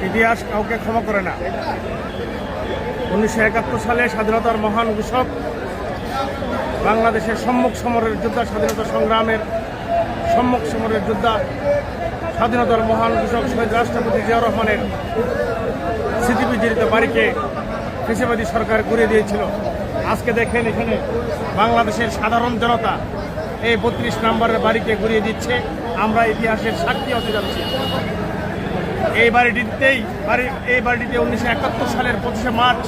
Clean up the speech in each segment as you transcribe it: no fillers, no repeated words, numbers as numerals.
ইতিহাস কাউকে ক্ষমা করে না। 1971 সালে স্বাধীনতার মহান ঘোষক, বাংলাদেশের সম্মুখ সমরের যোদ্ধা, স্বাধীনতা সংগ্রামের সম্মুখ সমরের যোদ্ধা, স্বাধীনতার মহান ঘোষক শহীদ রাষ্ট্রপতি জিয়াউর রহমানের স্মৃতিবিজড়িত বাড়িকে ফ্যাসিবাদী সরকার ঘুরিয়ে দিয়েছিল। আজকে দেখেন এখানে বাংলাদেশের সাধারণ জনতা এই 32 নম্বরের বাড়িকে ঘুরিয়ে দিচ্ছে। আমরা ইতিহাসের সাক্ষী হতে যাচ্ছি। এই বাড়িটিতে 1971 সালের 25শে মার্চ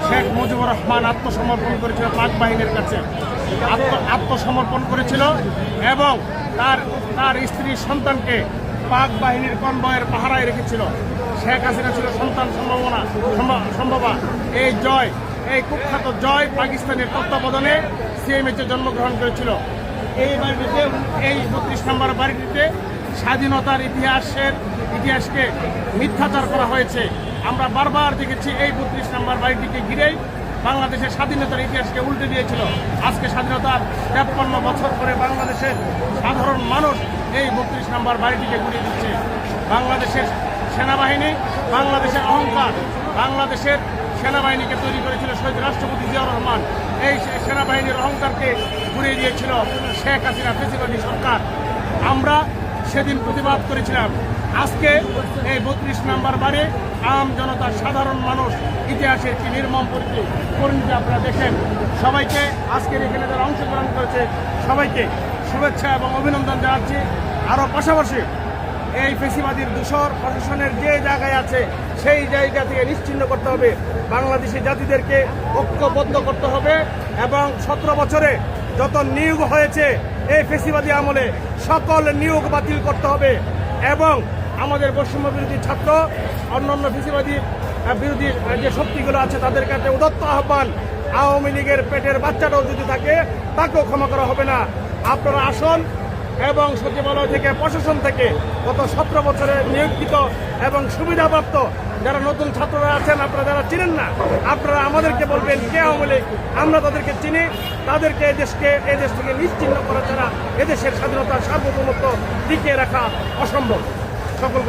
শেখ মুজিবুর রহমান আত্মসমর্পণ করেছিল পাক বাহিনীর কাছে, আত্মসমর্পণ করেছিল এবং তার স্ত্রী সন্তানকে পাক বাহিনীর কনভয়ের পাহারায় রেখেছিল। শেখ হাসিনা ছিল সন্তান সম্ভবা। এই কুখ্যাত জয় পাকিস্তানের তত্ত্বাবধানে সিএমএইচে জন্মগ্রহণ করেছিল। এই বাড়িটিতে, এই 32 নম্বর বাড়িটিতে স্বাধীনতার ইতিহাসকে মিথ্যাচার করা হয়েছে। আমরা বারবার দেখেছি এই 32 নম্বর বাড়িটিকে ঘিরেই বাংলাদেশের স্বাধীনতার ইতিহাসকে উল্টে দিয়েছিল। আজকে স্বাধীনতার 53 বছর পরে বাংলাদেশের সাধারণ মানুষ এই 32 নম্বর বাড়িটিকে ঘুরিয়ে দিচ্ছে। বাংলাদেশের সেনাবাহিনী, বাংলাদেশের অহংকার, বাংলাদেশের সেনাবাহিনীকে তৈরি করেছিল শহীদ রাষ্ট্রপতি জিয়াউর রহমান। এই সেনাবাহিনীর অহংকারকে ঘুরিয়ে দিয়েছিল শেখ হাসিনা ফ্যাসিবাদী সরকার। আমরা সেদিন প্রতিবাদ করেছিলাম। আজকে এই 32 নম্বর বাড়ি আম জনতা, সাধারণ মানুষ ইতিহাসের কি নির্মম পরিণতি আপনারা দেখেন। সবাইকে আজকের এখানে যারা অংশগ্রহণ করেছে সবাইকে শুভেচ্ছা এবং অভিনন্দন জানাচ্ছি। আরও পাশাপাশি এই ফ্যাসিবাদীর দূষর প্রশাসনের যে জায়গায় আছে সেই জায়গা থেকে নিশ্চিহ্ন করতে হবে। বাংলাদেশি জাতিদেরকে ঐক্যবদ্ধ করতে হবে এবং 17 বছরে যত নিয়োগ হয়েছে এই ফ্যাসিবাদী আমলে সকল নিয়োগ বাতিল করতে হবে এবং আমাদের বৈষম্য বিরোধী ছাত্র, অন্যান্য ফ্যাসিবাদী বিরোধী যে শক্তিগুলো আছে তাদের কাছে উদাত্ত আহ্বান, আওয়ামী লীগের পেটের বাচ্চাটাও যদি থাকে তাকেও ক্ষমা করা হবে না। আপনারা আসুন এবং সচিবালয় থেকে, প্রশাসন থেকে গত 17 বছরে নিয়োজিত এবং সুবিধাপ্রাপ্ত যারা নতুন ছাত্ররা আছেন, আপনারা যারা চিনেন না, আপনারা আমাদেরকে বলবেন কে আওয়ামী লীগ। আমরা তাদেরকে চিনি। তাদেরকে এদেশ থেকে নিশ্চিহ্ন করা ছাড়া এদেশের স্বাধীনতা, সার্বভৌমত্ব টিকিয়ে রাখা অসম্ভব। সকলকে